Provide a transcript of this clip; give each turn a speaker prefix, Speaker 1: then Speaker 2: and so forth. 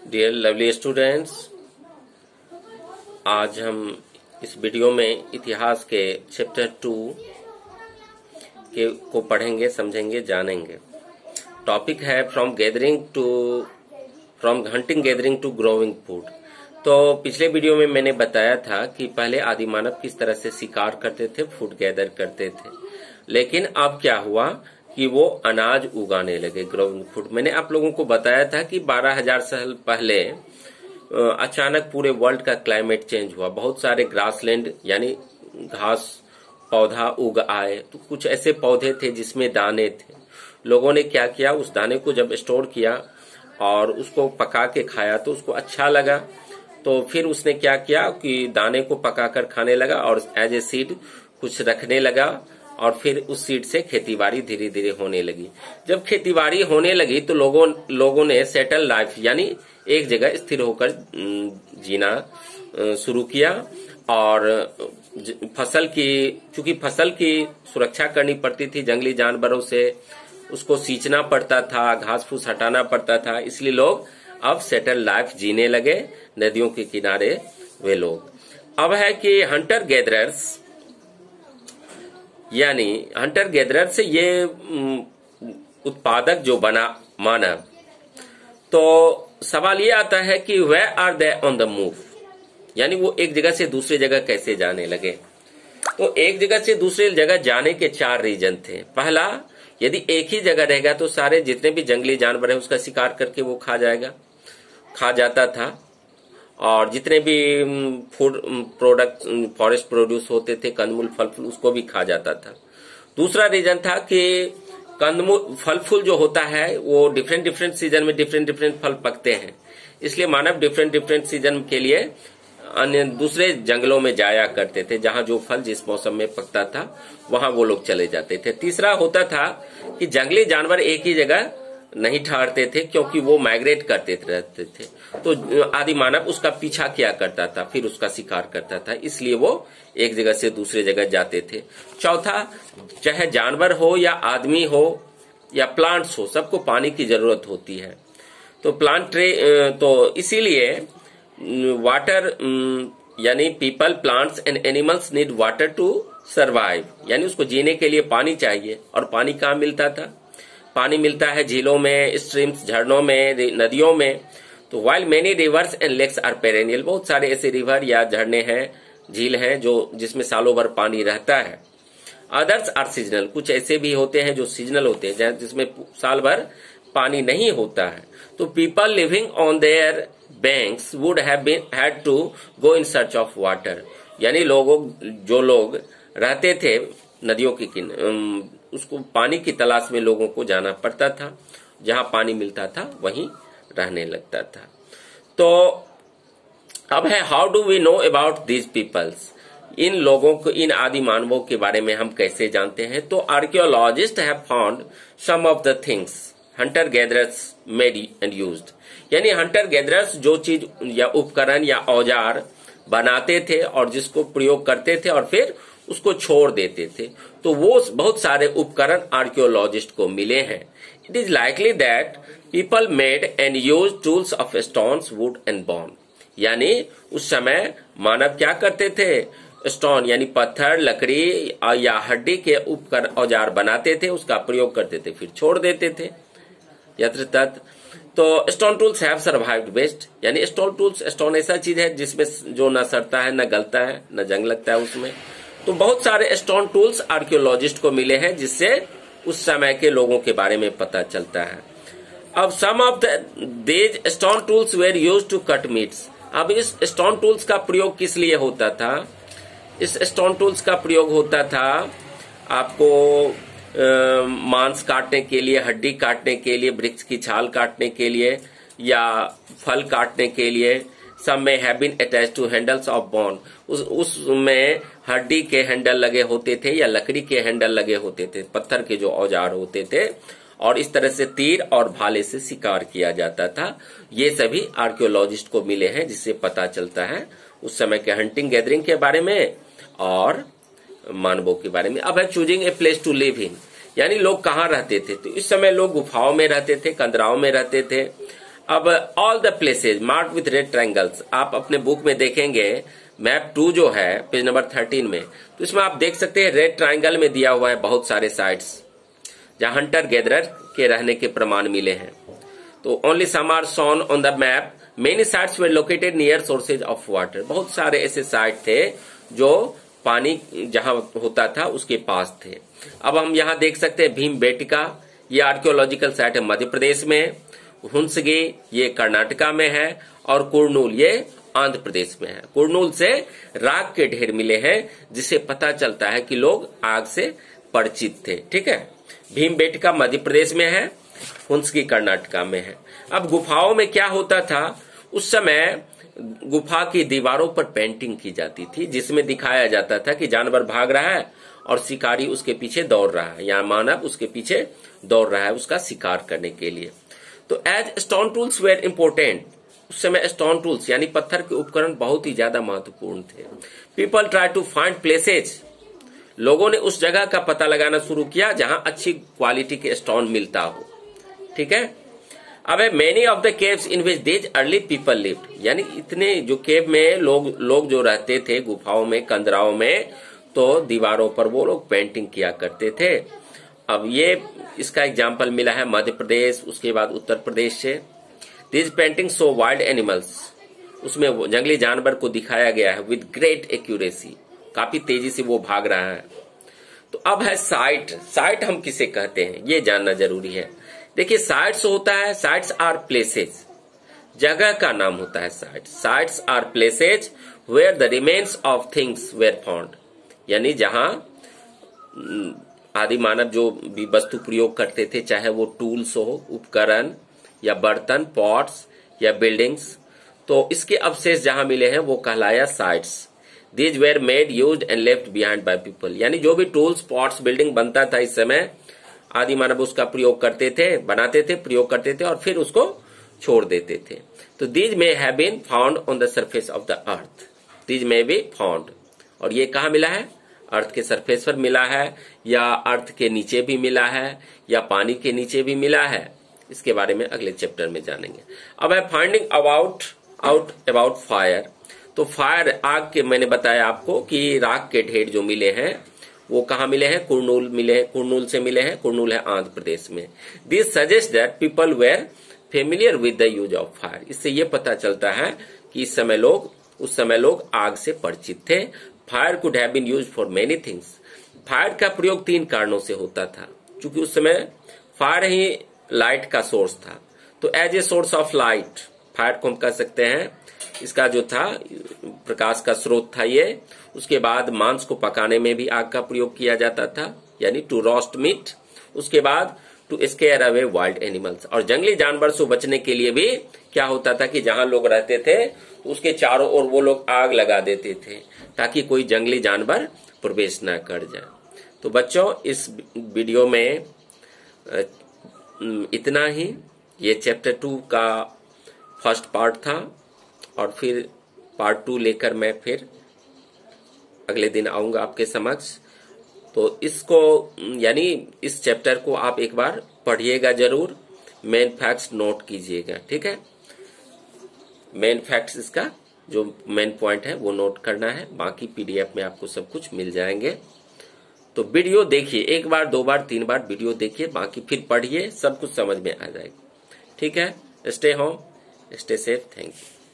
Speaker 1: Dear lovely students, आज हम इस वीडियो में इतिहास के चैप्टर 2 को पढ़ेंगे, समझेंगे, जानेंगे। टॉपिक है from hunting gathering to growing food. तो पिछले वीडियो में मैंने बताया था कि पहले आदि मानव किस तरह से शिकार करते थे, फूड गैदर करते थे, लेकिन अब क्या हुआ कि वो अनाज उगाने लगे, ग्रोइंग फूड। मैंने आप लोगों को बताया था कि 12,000 साल पहले अचानक पूरे वर्ल्ड का क्लाइमेट चेंज हुआ। बहुत सारे ग्रासलैंड यानी घास पौधा उग आए। तो कुछ ऐसे पौधे थे जिसमें दाने थे। लोगों ने क्या किया, उस दाने को जब स्टोर किया और उसको पका के खाया तो उसको अच्छा लगा। तो फिर उसने क्या किया कि दाने को पकाकर खाने लगा और एज ए सीड कुछ रखने लगा और फिर उस सीड से खेतीबाड़ी धीरे धीरे होने लगी। जब खेतीबाड़ी होने लगी तो लोगों ने सेटल लाइफ यानी एक जगह स्थिर होकर जीना शुरू किया। और चूंकि फसल की सुरक्षा करनी पड़ती थी जंगली जानवरों से, उसको सींचना पड़ता था, घास फूस हटाना पड़ता था, इसलिए लोग अब सेटल लाइफ जीने लगे। नदियों के किनारे वे लोग अब है कि हंटर गैदरर से ये उत्पादक जो बना मानव। तो सवाल ये आता है कि where are they on the move, यानी वो एक जगह से दूसरी जगह कैसे जाने लगे। तो एक जगह से दूसरी जगह जाने के 4 रीजन थे। पहला, यदि एक ही जगह रहेगा तो सारे जितने भी जंगली जानवर है उसका शिकार करके वो खा जाता था। और जितने भी फूड प्रोडक्ट फॉरेस्ट प्रोड्यूस होते थे, कंदमूल फल फूल, उसको भी खा जाता था। दूसरा रीजन था कि कंदमूल फल फूल जो होता है वो डिफरेंट सीजन में डिफरेंट फल पकते हैं, इसलिए मानव डिफरेंट सीजन के लिए अन्य दूसरे जंगलों में जाया करते थे। जहां जो फल जिस मौसम में पकता था वहां वो लोग चले जाते थे। तीसरा होता था कि जंगली जानवर एक ही जगह नहीं ठहरते थे क्योंकि वो माइग्रेट करते रहते थे। तो आदि मानव उसका पीछा किया करता था, फिर उसका शिकार करता था, इसलिए वो एक जगह से दूसरे जगह जाते थे। चौथा, चाहे जानवर हो या आदमी हो या प्लांट्स हो, सबको पानी की जरूरत होती है। तो इसीलिए वाटर यानी people, plants and animals need water to survive, यानी उसको जीने के लिए पानी चाहिए। और पानी कहाँ मिलता था? पानी मिलता है झीलों में, स्ट्रीम्स, झरनों में, नदियों में। तो while many rivers and lakes are perennial, बहुत सारे ऐसे रिवर या झरने हैं, झील हैं जिसमें सालों भर पानी रहता है। अदर्स आर सीजनल, कुछ ऐसे भी होते हैं जो सीजनल होते हैं जिसमें साल भर पानी नहीं होता है। तो people living on their banks would had to go in search of water, यानी जो लोग रहते थे नदियों के उसको पानी की तलाश में लोगों को जाना पड़ता था। जहां पानी मिलता था वहीं रहने लगता था। तो अब है how do we know about these peoples, इन लोगों को, इन आदि मानवों के बारे में हम कैसे जानते हैं। तो archaeologists have found some of the things hunter gatherers made and used, यानी हंटर गैदरर्स जो चीज या उपकरण या औजार बनाते थे और जिसको प्रयोग करते थे और फिर उसको छोड़ देते थे, तो वो बहुत सारे उपकरण आर्कियोलॉजिस्ट को मिले हैं। It is likely that people made and use tools of stones, would and bone, यानी उस समय मानव क्या करते थे, स्टोन यानी पत्थर, लकड़ी या हड्डी के उपकरण औजार बनाते थे, उसका प्रयोग करते थे, फिर छोड़ देते थे यत्र तत्र। तो stone tools have survived best, यानी स्टोन ऐसा चीज है जिसमें जो न सड़ता है, न गलता है, न जंग लगता है उसमें। तो बहुत सारे स्टोन टूल्स आर्कियोलॉजिस्ट को मिले हैं जिससे उस समय के लोगों के बारे में पता चलता है। अब some of these stone tools were used to cut meats. अब इस स्टोन टूल्स का प्रयोग किस लिए होता था? इस स्टोन टूल्स का प्रयोग होता था आपको मांस काटने के लिए, हड्डी काटने के लिए, वृक्ष की छाल काटने के लिए या फल काटने के लिए। सब में have been attach to handles of bone, उसमें हड्डी के हैंडल लगे होते थे या लकड़ी के हैंडल लगे होते थे, पत्थर के जो औजार होते थे, और इस तरह से तीर और भाले से शिकार किया जाता था। ये सभी आर्कियोलॉजिस्ट को मिले हैं जिससे पता चलता है उस समय के हंटिंग गैदरिंग के बारे में और मानवों के बारे में। अब है choosing a place to live in, यानी लोग कहाँ रहते थे। तो इस समय लोग गुफाओं में रहते थे, कंदराओं में रहते थे, अब all the places mark with red triangles, आप अपने बुक में देखेंगे मैप 2 जो है पेज नंबर 13 में, तो इसमें आप देख सकते हैं रेड ट्रायंगल में दिया हुआ है बहुत सारे साइट्स जहां हंटर गैदरर के रहने के प्रमाण मिले हैं। तो only some are shown on the map, many sites were located near sources of water, बहुत सारे ऐसे साइट थे जो पानी जहां होता था उसके पास थे। अब हम यहाँ देख सकते हैं भीमबेटका, ये आर्कियोलॉजिकल साइट है मध्य प्रदेश में, हुंसगी ये कर्नाटका में है, और कुरनूल ये आंध्र प्रदेश में है। कुरनूल से राख के ढेर मिले हैं जिससे पता चलता है कि लोग आग से परिचित थे। ठीक है, भीमबेटका मध्य प्रदेश में है, हुंसगी कर्नाटका में है। अब गुफाओं में क्या होता था, उस समय गुफा की दीवारों पर पेंटिंग की जाती थी जिसमें दिखाया जाता था कि जानवर भाग रहा है और शिकारी उसके पीछे दौड़ रहा है, या मानव उसके पीछे दौड़ रहा है उसका शिकार करने के लिए। तो as stone tools were important, उस समय स्टोन टूल्स यानी पत्थर के उपकरण बहुत ही ज्यादा महत्वपूर्ण थे। People try to find places, लोगों ने उस जगह का पता लगाना शुरू किया जहां अच्छी क्वालिटी के स्टोन मिलता हो। ठीक है, अब many of the caves in which this early people lived, यानी इतने जो केव में लोग जो रहते थे गुफाओं में कंदराओं में, तो दीवारों पर वो लोग पेंटिंग किया करते थे। अब ये इसका एग्जाम्पल मिला है मध्य प्रदेश, उसके बाद उत्तर प्रदेश से। This painting show wild animals, उसमें जंगली जानवर को दिखाया गया है विद ग्रेट एक्यूरेसी, काफी तेजी से वो भाग रहा है। तो अब है साइट, साइट हम किसे कहते हैं ये जानना जरूरी है। देखिए साइट्स होता है, साइट्स आर प्लेसेज, जगह का नाम होता है site. Sites are places where the remains of things were found, यानी जहां आदि मानव जो भी वस्तु प्रयोग करते थे, चाहे वो टूल्स हो, उपकरण या बर्तन, पॉट्स या बिल्डिंग्स, तो इसके अवशेष जहां मिले हैं वो कहलाया sites. These were made used and left behind by people, यानी जो भी टूल्स, पॉट्स, बिल्डिंग बनता था इस समय आदि मानव उसका प्रयोग करते थे, बनाते थे, प्रयोग करते थे और फिर उसको छोड़ देते थे। तो these may have been found on the surface of the earth, these may be found, और ये कहाँ मिला है, अर्थ के सरफेस पर मिला है, या अर्थ के नीचे भी मिला है, या पानी के नीचे भी मिला है, इसके बारे में अगले चैप्टर में जानेंगे। अब है फाइंडिंग अबाउट फायर। तो फायर, आग के मैंने बताया आपको कि राख के ढेर जो मिले हैं वो कहाँ मिले हैं, कुरनूल मिले, कुरनूल से मिले हैं, कुरनूल है आंध्र प्रदेश में। This suggest that people were familiar with the use of fire, इससे ये पता चलता है कि उस समय लोग आग से परिचित थे। Fire could have been used for many things, fire का प्रयोग 3 कारणों से होता था, क्योंकि उस समय फायर ही लाइट का सोर्स था। तो as a source of light fire को हम कह सकते हैं, इसका जो था प्रकाश का स्रोत था ये। उसके बाद मांस को पकाने में भी आग का प्रयोग किया जाता था, यानी टू रोस्ट मीट। उसके बाद to scare away wild animals, और जंगली जानवर से बचने के लिए भी क्या होता था कि जहां लोग रहते थे तो उसके चारों ओर वो लोग आग लगा देते थे ताकि कोई जंगली जानवर प्रवेश न कर जाए। तो बच्चों इस वीडियो में इतना ही, ये चैप्टर 2 का फर्स्ट पार्ट था, और फिर पार्ट 2 लेकर मैं फिर अगले दिन आऊंगा आपके समक्ष। तो इसको यानी इस चैप्टर को आप एक बार पढ़िएगा जरूर, मेन फैक्ट्स नोट कीजिएगा। ठीक है, मेन फैक्ट्स इसका जो मेन पॉइंट है वो नोट करना है, बाकी पीडीएफ में आपको सब कुछ मिल जाएंगे। तो वीडियो देखिए, 1 बार 2 बार 3 बार वीडियो देखिए, बाकी फिर पढ़िए, सब कुछ समझ में आ जाएगा। ठीक है, stay home, stay safe, thank you.